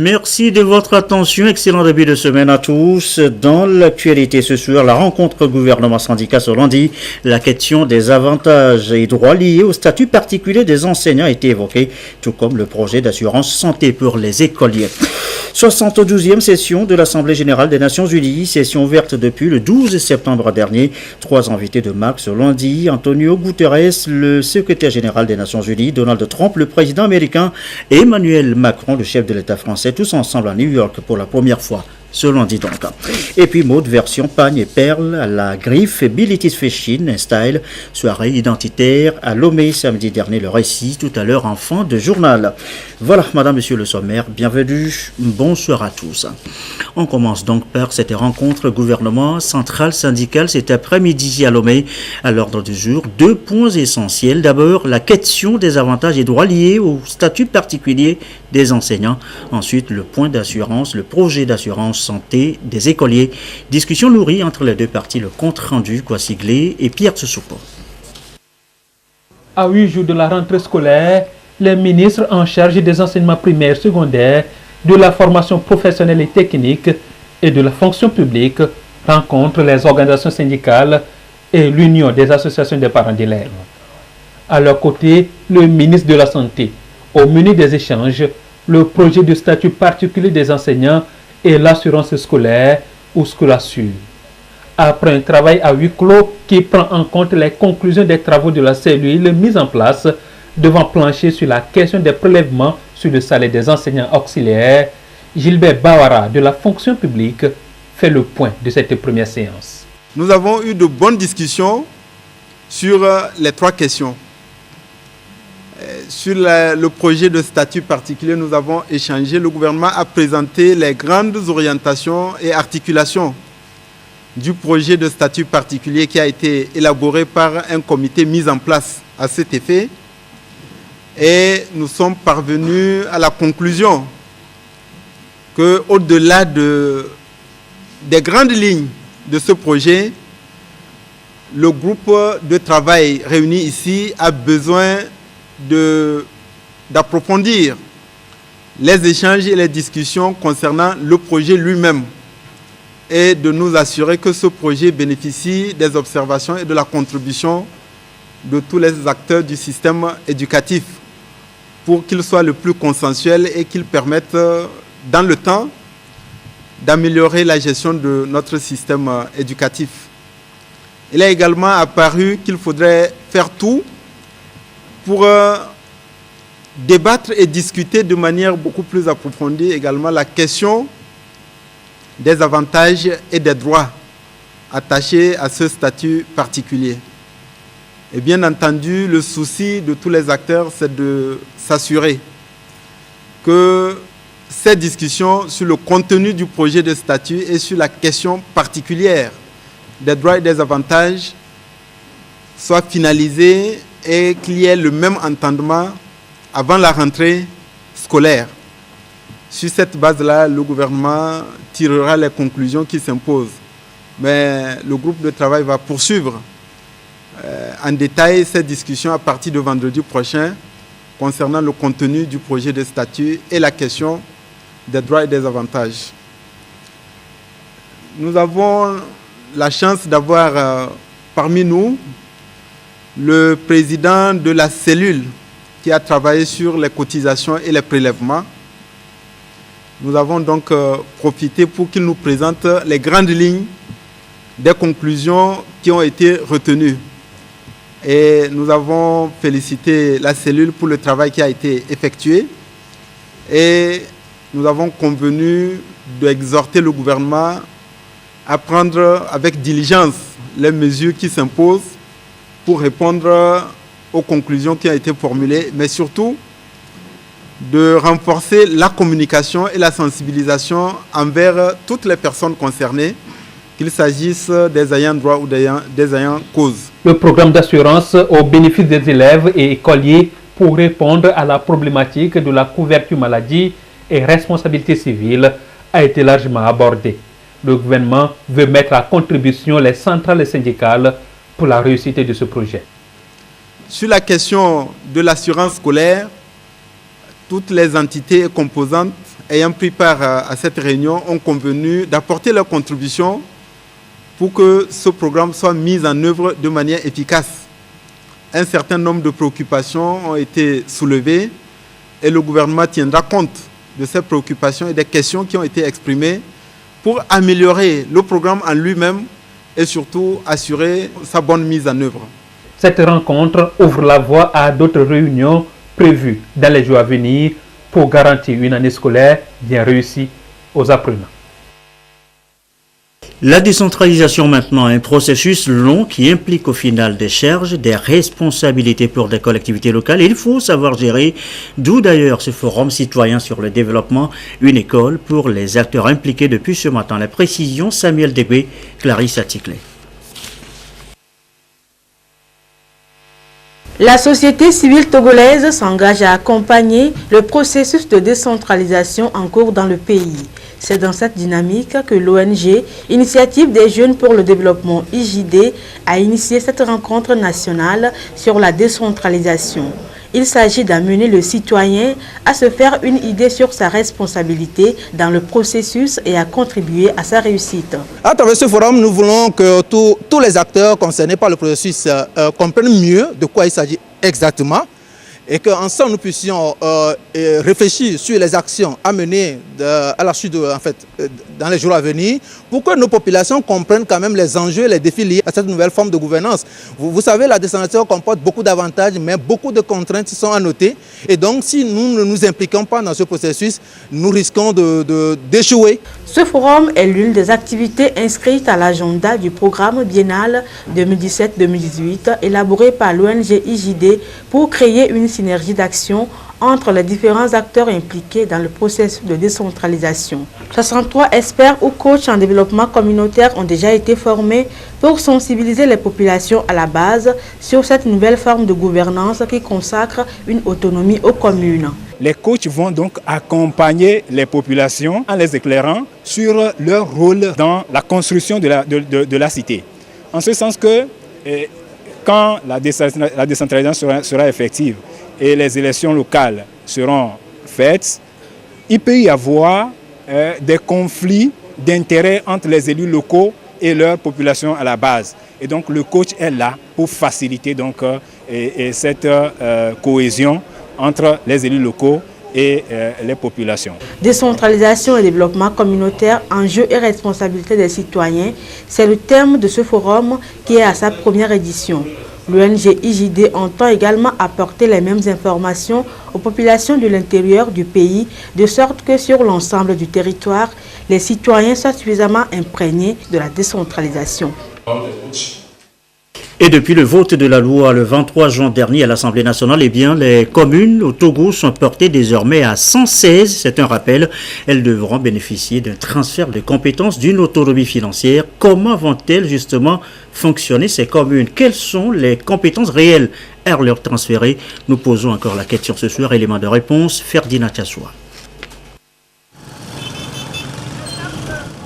Merci de votre attention. Excellent début de semaine à tous. Dans l'actualité ce soir, la rencontre gouvernement-syndicat ce lundi, la question des avantages et droits liés au statut particulier des enseignants a été évoquée, tout comme le projet d'assurance santé pour les écoliers. 72e session de l'Assemblée générale des Nations unies, session ouverte depuis le 12 septembre dernier. 3 invités de marque ce lundi, Antonio Guterres, le secrétaire général des Nations unies, Donald Trump, le président américain, et Emmanuel Macron, le chef de l'État français, tous ensemble à New York pour la première fois. Ce lundi donc. Et puis mode version pagne et perles à la griffe Abilities Fashion Style, soirée identitaire à Lomé samedi dernier, le récit tout à l'heure en fin de journal. Voilà, madame, monsieur le sommaire, bienvenue, bonsoir à tous. On commence donc par cette rencontre gouvernement central syndical cet après-midi à Lomé. À l'ordre du jour, 2 points essentiels. D'abord, la question des avantages et droits liés au statut particulier des enseignants. Ensuite, le point d'assurance, le projet d'assurance santé des écoliers. Discussion nourrie entre les deux parties, le compte rendu, Kwasiglé et Pierre Tsoussoupo. À 8 jours de la rentrée scolaire, les ministres en charge des enseignements primaires, secondaires, de la formation professionnelle et technique et de la fonction publique rencontrent les organisations syndicales et l'Union des associations des parents d'élèves. À leur côté, le ministre de la Santé. Au menu des échanges, le projet de statut particulier des enseignants et l'assurance scolaire ou Scolassure. Après un travail à huis clos qui prend en compte les conclusions des travaux de la cellule mise en place devant plancher sur la question des prélèvements sur le salaire des enseignants auxiliaires, Gilbert Bawara de la fonction publique fait le point de cette première séance. Nous avons eu de bonnes discussions sur les 3 questions. Sur le projet de statut particulier, nous avons échangé. Le gouvernement a présenté les grandes orientations et articulations du projet de statut particulier qui a été élaboré par un comité mis en place à cet effet. Et nous sommes parvenus à la conclusion qu'au-delà des grandes lignes de ce projet, le groupe de travail réuni ici a besoin d'approfondir les échanges et les discussions concernant le projet lui-même et de nous assurer que ce projet bénéficie des observations et de la contribution de tous les acteurs du système éducatif pour qu'il soit le plus consensuel et qu'il permette dans le temps d'améliorer la gestion de notre système éducatif. Il a également apparu qu'il faudrait faire tout pour débattre et discuter de manière beaucoup plus approfondie également la question des avantages et des droits attachés à ce statut particulier. Et bien entendu, le souci de tous les acteurs, c'est de s'assurer que ces discussions sur le contenu du projet de statut et sur la question particulière des droits et des avantages soient finalisées et qu'il y ait le même entendement avant la rentrée scolaire. Sur cette base-là, le gouvernement tirera les conclusions qui s'imposent. Mais le groupe de travail va poursuivre en détail ces discussions à partir de vendredi prochain concernant le contenu du projet de statut et la question des droits et des avantages. Nous avons la chance d'avoir parmi nous le président de la cellule qui a travaillé sur les cotisations et les prélèvements. Nous avons donc profité pour qu'il nous présente les grandes lignes des conclusions qui ont été retenues. Et nous avons félicité la cellule pour le travail qui a été effectué. Et nous avons convenu d'exhorter le gouvernement à prendre avec diligence les mesures qui s'imposent pour répondre aux conclusions qui ont été formulées, mais surtout de renforcer la communication et la sensibilisation envers toutes les personnes concernées, qu'il s'agisse des ayants droit ou des ayants cause. Le programme d'assurance au bénéfice des élèves et écoliers pour répondre à la problématique de la couverture maladie et responsabilité civile a été largement abordé. Le gouvernement veut mettre à contribution les centrales syndicales pour la réussite de ce projet. Sur la question de l'assurance scolaire, toutes les entités et composantes ayant pris part à cette réunion ont convenu d'apporter leur contribution pour que ce programme soit mis en œuvre de manière efficace. Un certain nombre de préoccupations ont été soulevées et le gouvernement tiendra compte de ces préoccupations et des questions qui ont été exprimées pour améliorer le programme en lui-même et surtout assurer sa bonne mise en œuvre. Cette rencontre ouvre la voie à d'autres réunions prévues dans les jours à venir pour garantir une année scolaire bien réussie aux apprenants. La décentralisation maintenant, un processus long qui implique au final des charges, des responsabilités pour des collectivités locales. Il faut savoir gérer, d'où d'ailleurs ce forum citoyen sur le développement, une école pour les acteurs impliqués depuis ce matin. La précision, Samuel Debé, Clarisse Aticlé. La société civile togolaise s'engage à accompagner le processus de décentralisation en cours dans le pays. C'est dans cette dynamique que l'ONG Initiative des Jeunes pour le Développement IJD a initié cette rencontre nationale sur la décentralisation. Il s'agit d'amener le citoyen à se faire une idée sur sa responsabilité dans le processus et à contribuer à sa réussite. À travers ce forum, nous voulons que tous les acteurs concernés par le processus comprennent mieux de quoi il s'agit exactement et qu'ensemble nous puissions réfléchir sur les actions à mener à la suite dans les jours à venir pour que nos populations comprennent quand même les enjeux et les défis liés à cette nouvelle forme de gouvernance. Vous savez, la décentralisation comporte beaucoup d'avantages, mais beaucoup de contraintes sont à noter. Et donc, si nous ne nous impliquons pas dans ce processus, nous risquons d'échouer. Ce forum est l'une des activités inscrites à l'agenda du programme biennal 2017-2018 élaboré par l'ONG IJD pour créer une synergie d'action entre les différents acteurs impliqués dans le processus de décentralisation. 63 experts ou coachs en développement communautaire ont déjà été formés pour sensibiliser les populations à la base sur cette nouvelle forme de gouvernance qui consacre une autonomie aux communes. Les coachs vont donc accompagner les populations en les éclairant sur leur rôle dans la construction de la cité. En ce sens que quand la décentralisation sera effective et les élections locales seront faites, il peut y avoir des conflits d'intérêts entre les élus locaux et leur population à la base. Et donc le coach est là pour faciliter donc, cette cohésion entre les élus locaux et les populations. Décentralisation et développement communautaire, enjeux et responsabilités des citoyens, c'est le thème de ce forum qui est à sa première édition. L'ONG IJD entend également apporter les mêmes informations aux populations de l'intérieur du pays, de sorte que sur l'ensemble du territoire, les citoyens soient suffisamment imprégnés de la décentralisation. Et depuis le vote de la loi le 23 juin dernier à l'Assemblée nationale, eh bien, les communes au Togo sont portées désormais à 116. C'est un rappel. Elles devront bénéficier d'un transfert de compétences, d'une autonomie financière. Comment vont-elles justement fonctionner ces communes? Quelles sont les compétences réelles à leur transférer? Nous posons encore la question ce soir. Élément de réponse, Ferdinand Chassoua.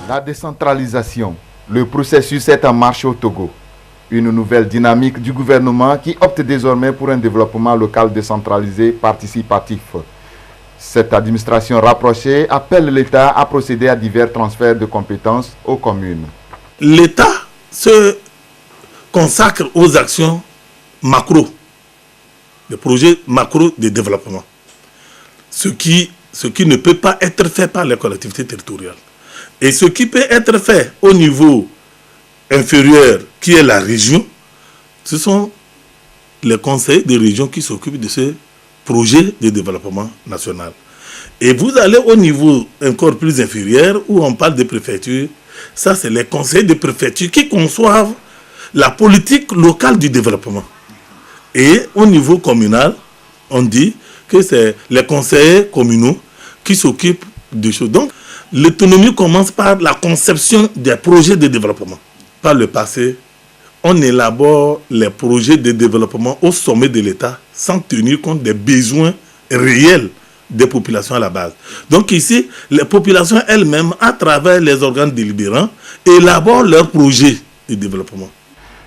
La décentralisation, le processus est en marche au Togo. Une nouvelle dynamique du gouvernement qui opte désormais pour un développement local décentralisé participatif. Cette administration rapprochée appelle l'État à procéder à divers transferts de compétences aux communes. L'État se consacre aux actions macro, des projets macro de développement, ce qui ne peut pas être fait par les collectivités territoriales. Et ce qui peut être fait au niveau inférieur, qui est la région, ce sont les conseils de région qui s'occupent de ce projet de développement national. Et vous allez au niveau encore plus inférieur, où on parle de préfecture, ça c'est les conseils de préfecture qui conçoivent la politique locale du développement. Et au niveau communal, on dit que c'est les conseillers communaux qui s'occupent des choses. Donc, l'autonomie commence par la conception des projets de développement. Par le passé, on élabore les projets de développement au sommet de l'État sans tenir compte des besoins réels des populations à la base. Donc ici, les populations elles-mêmes, à travers les organes délibérants, élaborent leurs projets de développement.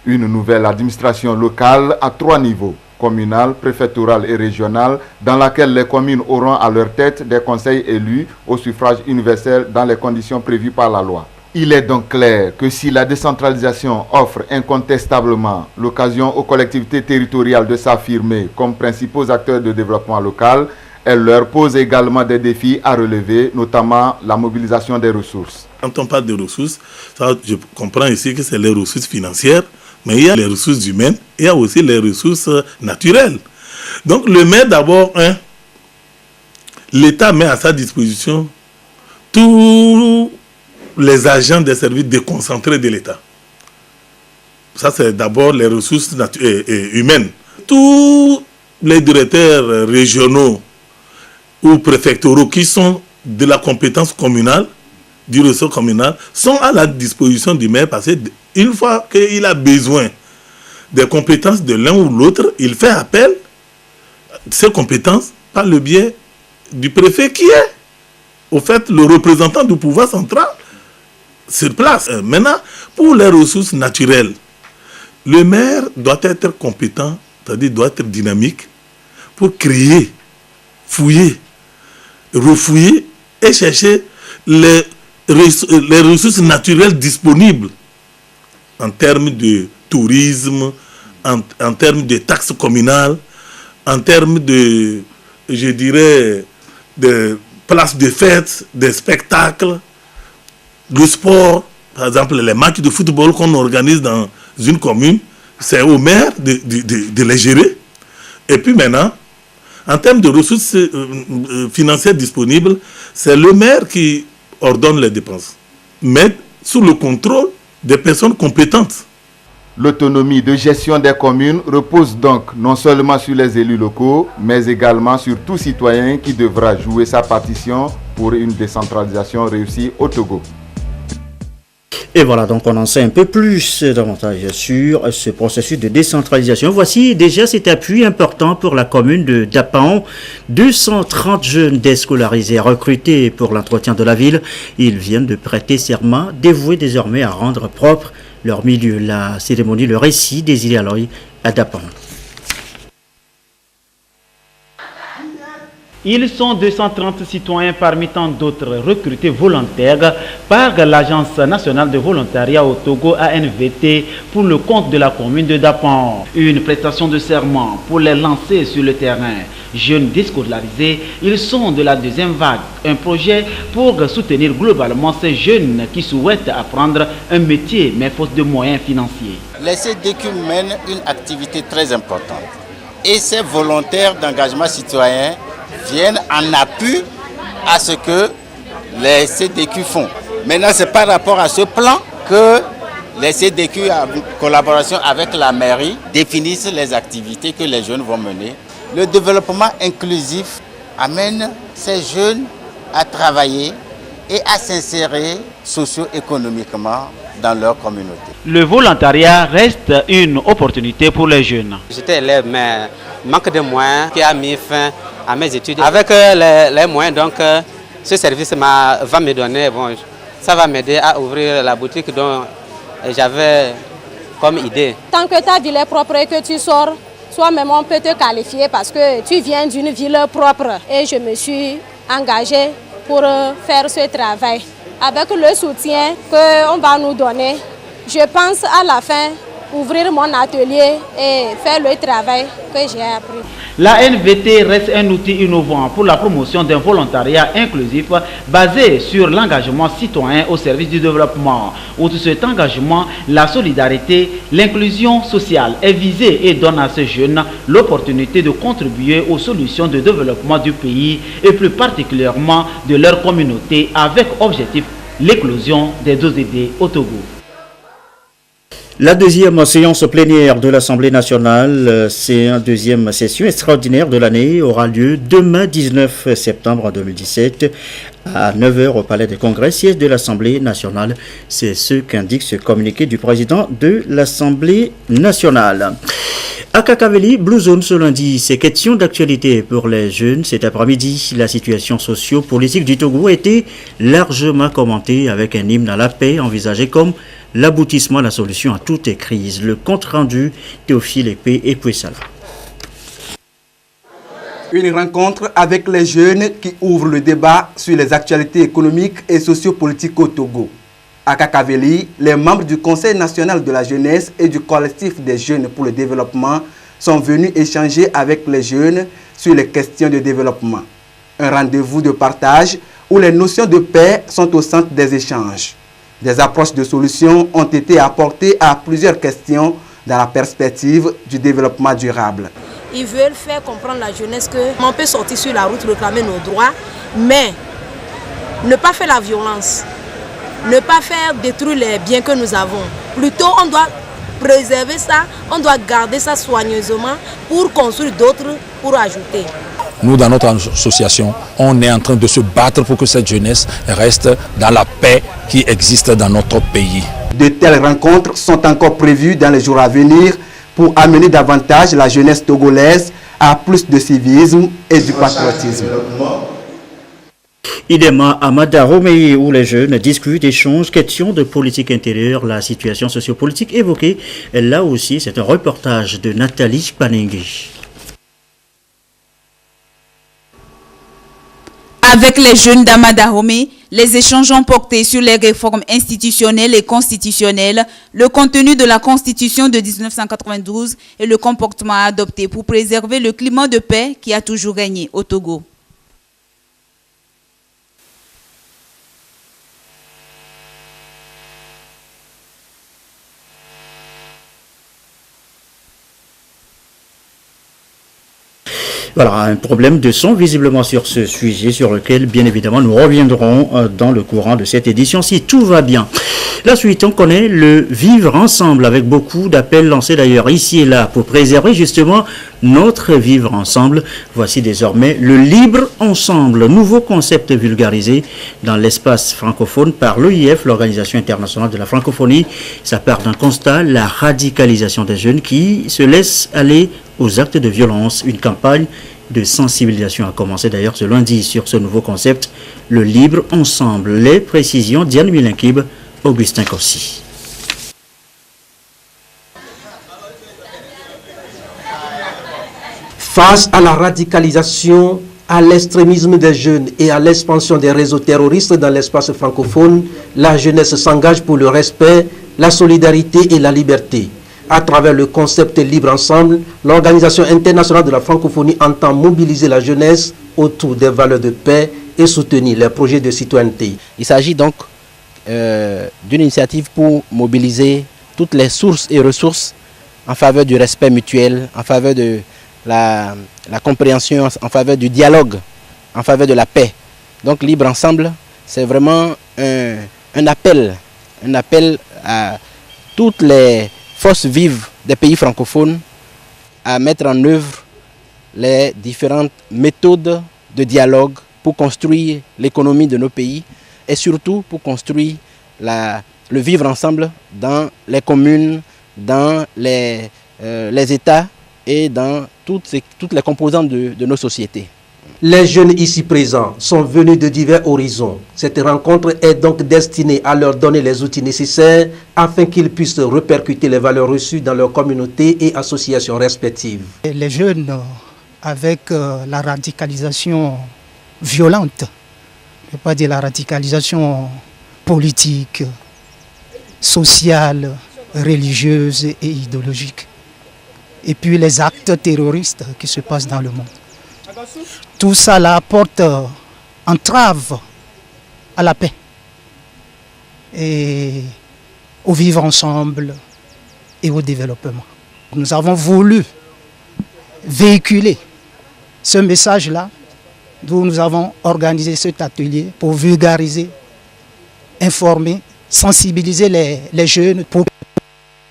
Une nouvelle administration locale à 3 niveaux. communale, préfectorale et régionale, dans laquelle les communes auront à leur tête des conseils élus au suffrage universel dans les conditions prévues par la loi. Il est donc clair que si la décentralisation offre incontestablement l'occasion aux collectivités territoriales de s'affirmer comme principaux acteurs de développement local, elle leur pose également des défis à relever, notamment la mobilisation des ressources. Quand on parle de ressources, ça, je comprends ici que c'est les ressources financières, mais il y a les ressources humaines, il y a aussi les ressources naturelles. Donc le maire d'abord, l'État met à sa disposition tous les agents des services déconcentrés de l'État. Ça, c'est d'abord les ressources humaines. Tous les directeurs régionaux ou préfectoraux qui sont de la compétence communale, du ressort communal, sont à la disposition du maire parce qu'une fois qu'il a besoin des compétences de l'un ou l'autre, il fait appel à ces compétences par le biais du préfet qui est, au fait, le représentant du pouvoir central sur place. Maintenant, pour les ressources naturelles, le maire doit être compétent, c'est-à-dire doit être dynamique pour créer, fouiller, refouiller et chercher les ressources naturelles disponibles en termes de tourisme, en termes de taxes communales, en termes de, je dirais, de places de fête, des spectacles, le sport, par exemple les matchs de football qu'on organise dans une commune, c'est au maire de les gérer. Et puis maintenant, en termes de ressources financières disponibles, c'est le maire qui ordonne les dépenses, mais sous le contrôle des personnes compétentes. L'autonomie de gestion des communes repose donc non seulement sur les élus locaux, mais également sur tout citoyen qui devra jouer sa partition pour une décentralisation réussie au Togo. Et voilà, donc on en sait un peu plus davantage sur ce processus de décentralisation. Voici déjà cet appui important pour la commune de Dapaon. 230 jeunes déscolarisés recrutés pour l'entretien de la ville. Ils viennent de prêter serment, dévoués désormais à rendre propre leur milieu. La cérémonie, le récit des îles Aloy à Dapaon. Ils sont 230 citoyens parmi tant d'autres recrutés volontaires par l'Agence nationale de volontariat au Togo ANVT pour le compte de la commune de Dapaon. Une prestation de serment pour les lancer sur le terrain. Jeunes déscolarisés, ils sont de la deuxième vague. Un projet pour soutenir globalement ces jeunes qui souhaitent apprendre un métier mais faute de moyens financiers. Les CDQ mènent une activité très importante et ces volontaires d'engagement citoyen viennent en appui à ce que les CDQ font. Maintenant, c'est par rapport à ce plan que les CDQ, en collaboration avec la mairie, définissent les activités que les jeunes vont mener. Le développement inclusif amène ces jeunes à travailler et à s'insérer socio-économiquement dans leur communauté. Le volontariat reste une opportunité pour les jeunes. J'étais élève, mais manque de moyens qui a mis fin à mes études. Avec les moyens, donc, ce service va me donner, bon, ça va m'aider à ouvrir la boutique dont j'avais comme idée. Tant que ta ville est propre et que tu sors, soi-même on peut te qualifier parce que tu viens d'une ville propre. Et je me suis engagée pour faire ce travail. Avec le soutien qu'on va nous donner, je pense à la fin ouvrir mon atelier et faire le travail que j'ai appris. La NVT reste un outil innovant pour la promotion d'un volontariat inclusif basé sur l'engagement citoyen au service du développement. Outre cet engagement, la solidarité, l'inclusion sociale est visée et donne à ces jeunes l'opportunité de contribuer aux solutions de développement du pays et plus particulièrement de leur communauté avec objectif l'éclosion des ODD au Togo. La deuxième séance plénière de l'Assemblée nationale, c'est une deuxième session extraordinaire de l'année, aura lieu demain 19 septembre 2017 à 9h au Palais des Congrès, siège de l'Assemblée nationale. C'est ce qu'indique ce communiqué du président de l'Assemblée nationale. À Kakaveli, Blue Zone ce lundi, ces questions d'actualité pour les jeunes. Cet après-midi, la situation socio-politique du Togo a été largement commentée avec un hymne à la paix envisagé comme l'aboutissement, la solution à toutes les crises. Le compte rendu, Théophile Épée et Pouessala. Une rencontre avec les jeunes qui ouvre le débat sur les actualités économiques et sociopolitiques au Togo. À Kakaveli, les membres du Conseil national de la jeunesse et du collectif des jeunes pour le développement sont venus échanger avec les jeunes sur les questions de développement. Un rendez-vous de partage où les notions de paix sont au centre des échanges. Des approches de solutions ont été apportées à plusieurs questions dans la perspective du développement durable. Ils veulent faire comprendre à la jeunesse qu'on peut sortir sur la route, réclamer nos droits, mais ne pas faire la violence, ne pas faire détruire les biens que nous avons. Plutôt, on doit préserver ça, on doit garder ça soigneusement pour construire d'autres, pour ajouter. Nous, dans notre association, on est en train de se battre pour que cette jeunesse reste dans la paix qui existe dans notre pays. De telles rencontres sont encore prévues dans les jours à venir pour amener davantage la jeunesse togolaise à plus de civisme et du patriotisme. Idem à Madaromé, où les jeunes discutent, échangent, questions de politique intérieure, la situation sociopolitique évoquée. Là aussi, c'est un reportage de Nathalie Panengui. Avec les jeunes d'Amadahomé, les échanges ont porté sur les réformes institutionnelles et constitutionnelles, le contenu de la Constitution de 1992 et le comportement adopté pour préserver le climat de paix qui a toujours régné au Togo. Voilà, un problème de son visiblement sur ce sujet sur lequel, bien évidemment, nous reviendrons dans le courant de cette édition si tout va bien. La suite, on connaît le vivre ensemble avec beaucoup d'appels lancés d'ailleurs ici et là pour préserver justement notre vivre ensemble. Voici désormais le libre ensemble, nouveau concept vulgarisé dans l'espace francophone par l'OIF, l'Organisation internationale de la francophonie. Ça part d'un constat, la radicalisation des jeunes qui se laissent aller aux actes de violence. Une campagne de sensibilisation a commencé d'ailleurs ce lundi sur ce nouveau concept, le libre ensemble. Les précisions, Diane Milinkib, Augustin Kossi. Face à la radicalisation, à l'extrémisme des jeunes et à l'expansion des réseaux terroristes dans l'espace francophone, la jeunesse s'engage pour le respect, la solidarité et la liberté. À travers le concept Libre Ensemble, l'Organisation internationale de la francophonie entend mobiliser la jeunesse autour des valeurs de paix et soutenir les projets de citoyenneté. Il s'agit donc d'une initiative pour mobiliser toutes les sources et ressources en faveur du respect mutuel, en faveur de la compréhension, en faveur du dialogue, en faveur de la paix. Donc Libre Ensemble, c'est vraiment un appel à toutes les forces vives des pays francophones à mettre en œuvre les différentes méthodes de dialogue pour construire l'économie de nos pays et surtout pour construire le vivre ensemble dans les communes, dans les États et dans toutes les composantes de nos sociétés. Les jeunes ici présents sont venus de divers horizons. Cette rencontre est donc destinée à leur donner les outils nécessaires afin qu'ils puissent répercuter les valeurs reçues dans leur communauté et associations respectives. Les jeunes, avec la radicalisation violente, je ne vais pas dire la radicalisation politique, sociale, religieuse et idéologique, et puis les actes terroristes qui se passent dans le monde. Tout ça là apporte entrave à la paix et au vivre ensemble et au développement. Nous avons voulu véhiculer ce message-là, d'où nous avons organisé cet atelier pour vulgariser, informer, sensibiliser les jeunes pour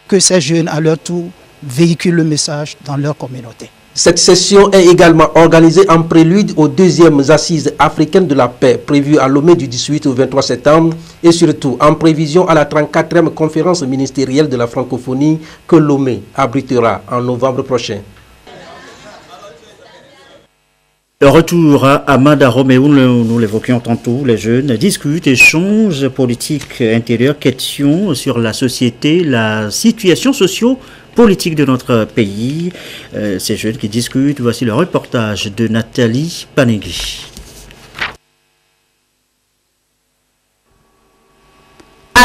que ces jeunes à leur tour véhiculent le message dans leur communauté. Cette session est également organisée en prélude aux deuxièmes assises africaines de la paix prévues à Lomé du 18 au 23 septembre et surtout en prévision à la 34e conférence ministérielle de la francophonie que Lomé abritera en novembre prochain. Retour à Amadahomey où nous l'évoquions tantôt, les jeunes discutent, échangent politique intérieure, questions sur la société, la situation socio-politique de notre pays. Ces jeunes qui discutent, voici le reportage de Nathalie Panegui.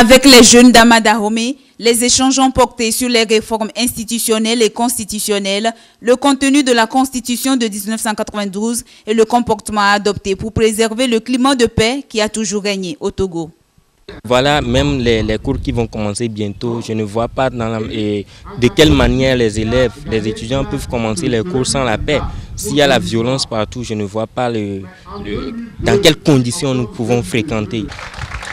Avec les jeunes d'Amadahomey, les échanges ont porté sur les réformes institutionnelles et constitutionnelles, le contenu de la Constitution de 1992 et le comportement adopté pour préserver le climat de paix qui a toujours régné au Togo. Voilà, même les cours qui vont commencer bientôt, je ne vois pas de quelle manière les élèves, les étudiants peuvent commencer les cours sans la paix. S'il y a la violence partout, je ne vois pas dans quelles conditions nous pouvons fréquenter.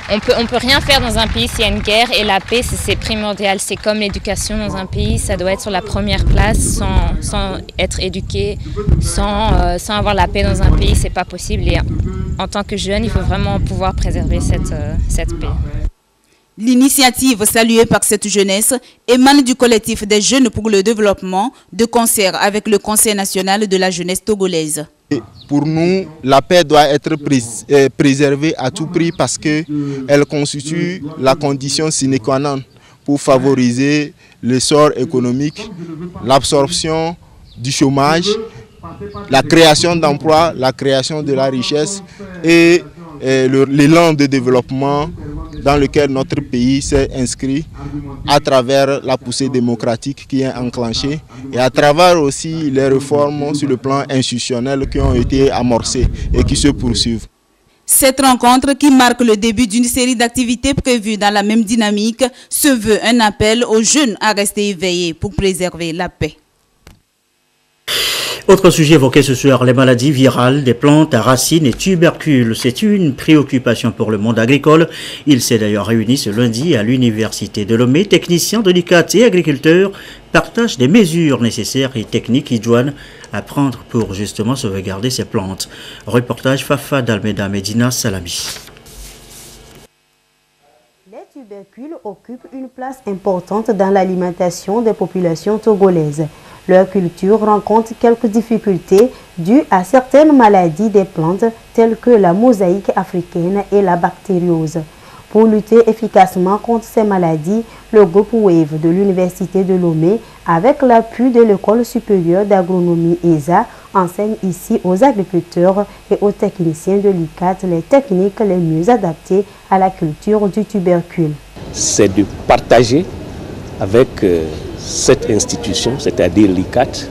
On peut rien faire dans un pays s'il y a une guerre, et la paix c'est primordial. C'est comme l'éducation dans un pays, ça doit être sur la première place. Sans être éduqué, sans avoir la paix dans un pays, c'est pas possible. Et en tant que jeune, il faut vraiment pouvoir préserver cette paix. L'initiative saluée par cette jeunesse émane du collectif des jeunes pour le développement, de concert avec le Conseil national de la jeunesse togolaise. Pour nous, la paix doit être préservée à tout prix parce qu'elle constitue la condition sine qua non pour favoriser l'essor économique, l'absorption du chômage, la création d'emplois, la création de la richesse et l'élan de développement dans lequel notre pays s'est inscrit à travers la poussée démocratique qui est enclenchée et à travers aussi les réformes sur le plan institutionnel qui ont été amorcées et qui se poursuivent. Cette rencontre, qui marque le début d'une série d'activités prévues dans la même dynamique, se veut un appel aux jeunes à rester éveillés pour préserver la paix. Autre sujet évoqué ce soir, les maladies virales des plantes à racines et tubercules. C'est une préoccupation pour le monde agricole. Il s'est d'ailleurs réuni ce lundi à l'Université de Lomé. Techniciens de l'ICAT et agriculteurs partagent des mesures nécessaires et techniques idoines à prendre pour justement sauvegarder ces plantes. Reportage Fafa d'Almeida Medina Salami. Les tubercules occupent une place importante dans l'alimentation des populations togolaises. Leur culture rencontre quelques difficultés dues à certaines maladies des plantes telles que la mosaïque africaine et la bactériose. Pour lutter efficacement contre ces maladies, le groupe WAVE de l'Université de Lomé, avec l'appui de l'École supérieure d'agronomie ESA, enseigne ici aux agriculteurs et aux techniciens de l'ICAT les techniques les mieux adaptées à la culture du tubercule. C'est de partager avec cette institution, c'est-à-dire l'ICAT,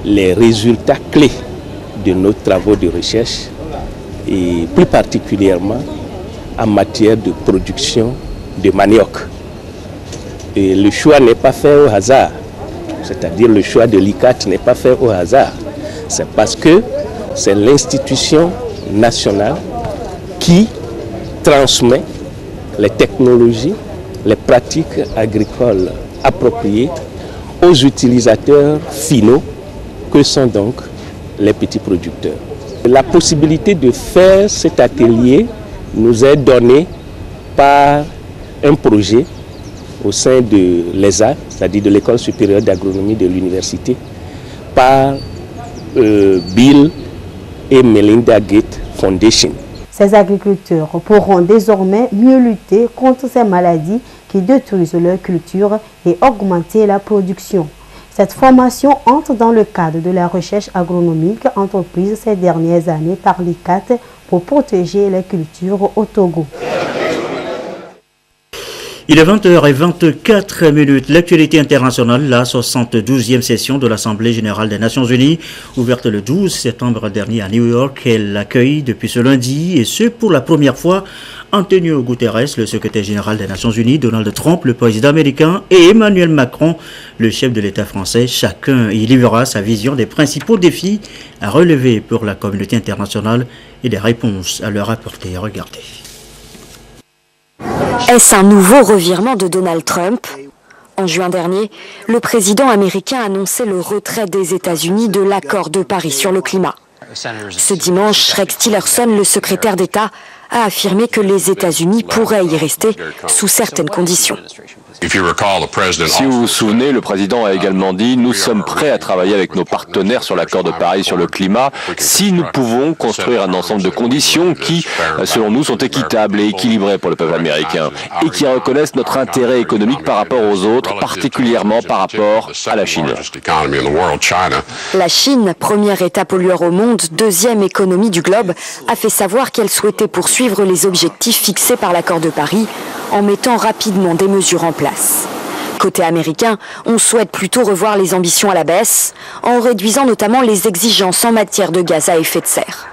les résultats clés de nos travaux de recherche et plus particulièrement en matière de production de manioc. Et le choix n'est pas fait au hasard, c'est-à-dire le choix de l'ICAT n'est pas fait au hasard. C'est parce que c'est l'institution nationale qui transmet les technologies, les pratiques agricoles appropriées aux utilisateurs finaux que sont donc les petits producteurs. La possibilité de faire cet atelier nous est donnée par un projet au sein de l'ESA, c'est-à-dire de l'École supérieure d'agronomie de l'université, par Bill et Melinda Gates Foundation. Ces agriculteurs pourront désormais mieux lutter contre ces maladies qui détruisent leur culture et augmenter la production. Cette formation entre dans le cadre de la recherche agronomique entreprise ces dernières années par l'ICAT pour protéger les cultures au Togo. Il est 20h24. L'actualité internationale, la 72e session de l'Assemblée générale des Nations Unies, ouverte le 12 septembre dernier à New York. Elle l'accueille depuis ce lundi, et ce pour la première fois, Antonio Guterres, le secrétaire général des Nations Unies, Donald Trump, le président américain, et Emmanuel Macron, le chef de l'État français. Chacun y livrera sa vision des principaux défis à relever pour la communauté internationale et des réponses à leur apporter. Regardez. Est-ce un nouveau revirement de Donald Trump? En juin dernier, le président américain a annoncé le retrait des États-Unis de l'accord de Paris sur le climat. Ce dimanche, Rex Tillerson, le secrétaire d'État, a affirmé que les États-Unis pourraient y rester sous certaines conditions. Si vous vous souvenez, le président a également dit « Nous sommes prêts à travailler avec nos partenaires sur l'accord de Paris sur le climat si nous pouvons construire un ensemble de conditions qui, selon nous, sont équitables et équilibrées pour le peuple américain et qui reconnaissent notre intérêt économique par rapport aux autres, particulièrement par rapport à la Chine. » La Chine, première État pollueur au monde, deuxième économie du globe, a fait savoir qu'elle souhaitait poursuivre les objectifs fixés par l'accord de Paris en mettant rapidement des mesures en place. Côté américain, on souhaite plutôt revoir les ambitions à la baisse, en réduisant notamment les exigences en matière de gaz à effet de serre.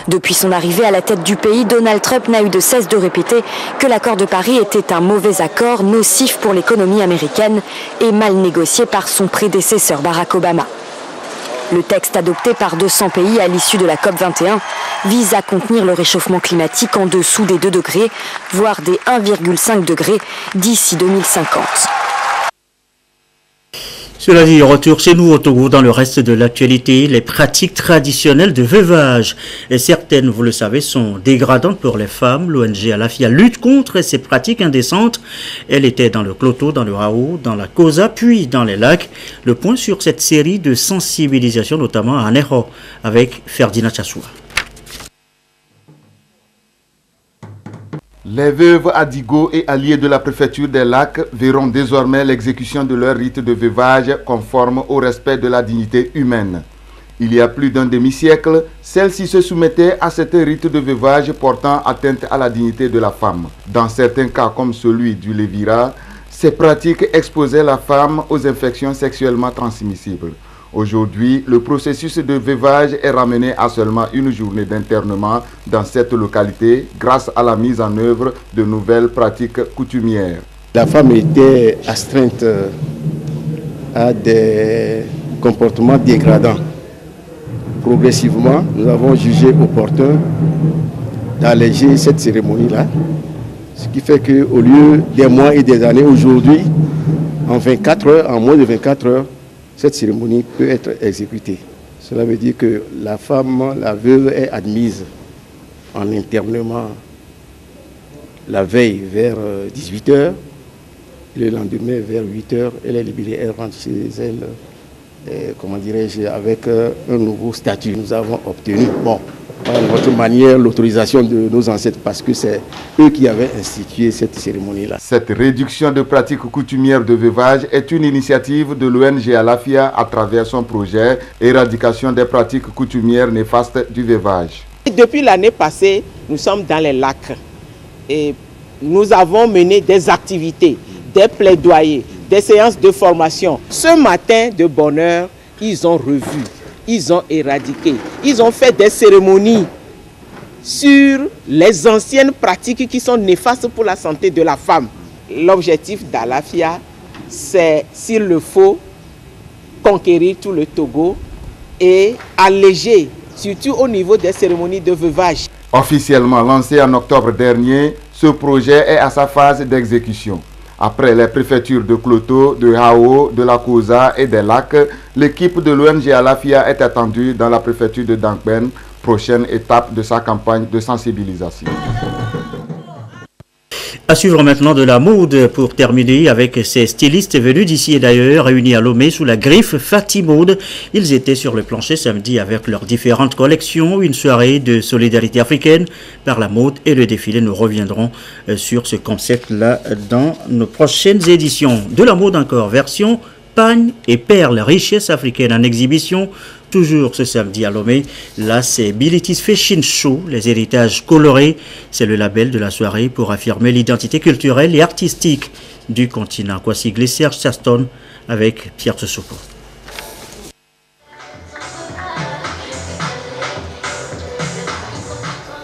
Depuis son arrivée à la tête du pays, Donald Trump n'a eu de cesse de répéter que l'accord de Paris était un mauvais accord, nocif pour l'économie américaine et mal négocié par son prédécesseur Barack Obama. Le texte adopté par 200 pays à l'issue de la COP21 vise à contenir le réchauffement climatique en dessous des 2 degrés, voire des 1,5 degrés d'ici 2050. Cela dit, retour chez nous au Togo dans le reste de l'actualité, les pratiques traditionnelles de veuvage. Et certaines, vous le savez, sont dégradantes pour les femmes. L'ONG Alafia lutte contre ces pratiques indécentes. Elle était dans le Kloto, dans le Hao, dans la Kosa, puis dans les lacs. Le point sur cette série de sensibilisation, notamment à Aneho, avec Ferdinand Chassoua. Les veuves Adigo et alliés de la préfecture des Lacs verront désormais l'exécution de leur rite de veuvage conforme au respect de la dignité humaine. Il y a plus d'un demi-siècle, celles-ci se soumettaient à cet rite de veuvage portant atteinte à la dignité de la femme. Dans certains cas comme celui du Lévira, ces pratiques exposaient la femme aux infections sexuellement transmissibles. Aujourd'hui, le processus de veuvage est ramené à seulement une journée d'internement dans cette localité grâce à la mise en œuvre de nouvelles pratiques coutumières. La femme était astreinte à des comportements dégradants. Progressivement, nous avons jugé opportun d'alléger cette cérémonie-là, ce qui fait qu'au lieu des mois et des années, aujourd'hui, en 24 heures, en moins de 24 heures, cette cérémonie peut être exécutée. Cela veut dire que la femme, la veuve, est admise en internement la veille vers 18h. Le lendemain, vers 8h, elle est libérée, elle rentre chez elle, comment dirais-je, avec un nouveau statut. Nous avons obtenu, par notre manière, l'autorisation de nos ancêtres parce que c'est eux qui avaient institué cette cérémonie-là. Cette réduction de pratiques coutumières de veuvage est une initiative de l'ONG Alafia à travers son projet Éradication des pratiques coutumières néfastes du veuvage. Depuis l'année passée, nous sommes dans les lacs et nous avons mené des activités, des plaidoyers, des séances de formation. Ce matin, de bonne heure, ils ont revu. Ils ont éradiqué, ils ont fait des cérémonies sur les anciennes pratiques qui sont néfastes pour la santé de la femme. L'objectif d'Alafia, c'est, s'il le faut, conquérir tout le Togo et alléger, surtout au niveau des cérémonies de veuvage. Officiellement lancé en octobre dernier, ce projet est à sa phase d'exécution. Après les préfectures de Kloto, de Hao, de la Kosa et des Lacs, l'équipe de l'ONG Alafia est attendue dans la préfecture de Dankben, prochaine étape de sa campagne de sensibilisation. À suivre maintenant de la mode pour terminer avec ces stylistes venus d'ici et d'ailleurs, réunis à Lomé sous la griffe Fati Mode. Ils étaient sur le plancher samedi avec leurs différentes collections, une soirée de solidarité africaine par la mode et le défilé. Nous reviendrons sur ce concept-là dans nos prochaines éditions. De la mode encore, version pagne et perles, richesse africaine en exhibition. Toujours ce samedi à Lomé, là c'est Bilitis Fashion Show, les héritages colorés, c'est le label de la soirée pour affirmer l'identité culturelle et artistique du continent. Quoi sigler Serge Saston avec Pierre Tsoukou.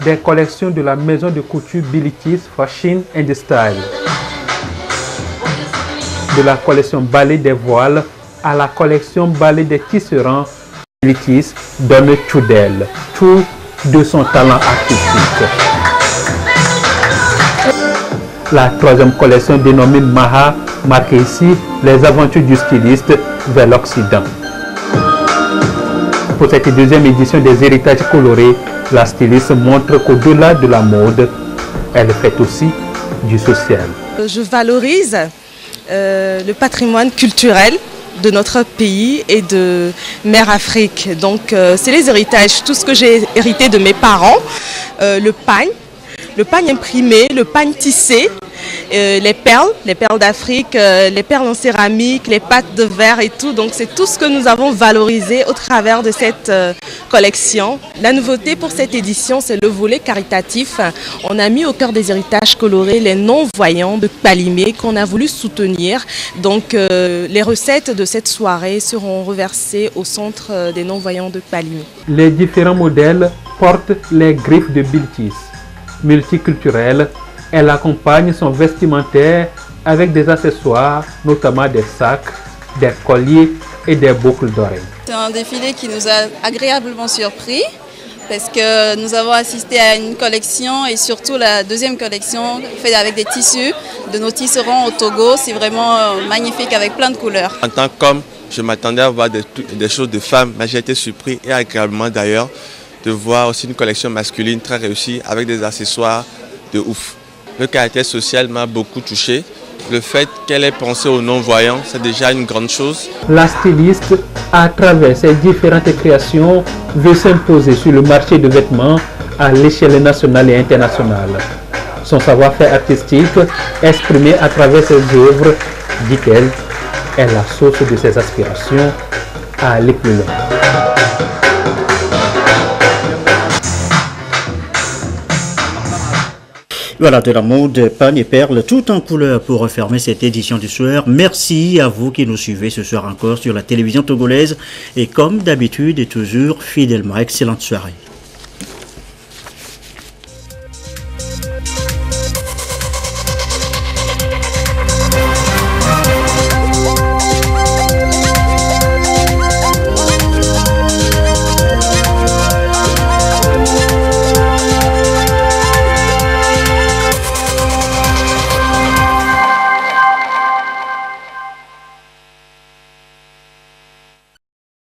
Des collections de la maison de couture Bilitis Fashion and Style. De la collection ballet des voiles à la collection ballet des tisserands, Bilitis donne tout d'elle, tout de son talent artistique. La troisième collection dénommée Maha marque ici les aventures du styliste vers l'Occident. Pour cette deuxième édition des héritages colorés, La styliste montre qu'au-delà de la mode, elle fait aussi du social. Je valorise le patrimoine culturel de notre pays et de Mère Afrique. Donc c'est les héritages, tout ce que j'ai hérité de mes parents, le pagne imprimé, le pagne tissé, les perles d'Afrique, les perles en céramique, les pâtes de verre et tout. Donc c'est tout ce que nous avons valorisé au travers de cette collection. La nouveauté pour cette édition, c'est le volet caritatif. On a mis au cœur des héritages colorés les non-voyants de Palimé qu'on a voulu soutenir. Donc les recettes de cette soirée seront reversées au centre des non-voyants de Palimé. Les différents modèles portent les griffes de Biltis. Multiculturelle, elle accompagne son vestimentaire avec des accessoires, notamment des sacs, des colliers et des boucles d'oreilles. C'est un défilé qui nous a agréablement surpris parce que nous avons assisté à une collection et surtout la deuxième collection faite avec des tissus de nos tisserands au Togo. C'est vraiment magnifique avec plein de couleurs. En tant qu'homme, je m'attendais à voir des choses de femmes, mais j'ai été surpris et agréablement d'ailleurs de voir aussi une collection masculine très réussie avec des accessoires de ouf. Le caractère social m'a beaucoup touché. Le fait qu'elle ait pensé aux non-voyants, c'est déjà une grande chose. La styliste, à travers ses différentes créations, veut s'imposer sur le marché de vêtements à l'échelle nationale et internationale. Son savoir-faire artistique, exprimé à travers ses œuvres, dit-elle, est la source de ses aspirations à aller plus loin. Voilà, de la mode, pagne et perles, tout en couleur pour refermer cette édition du soir. Merci à vous qui nous suivez ce soir encore sur la télévision togolaise et comme d'habitude et toujours fidèlement. Excellente soirée.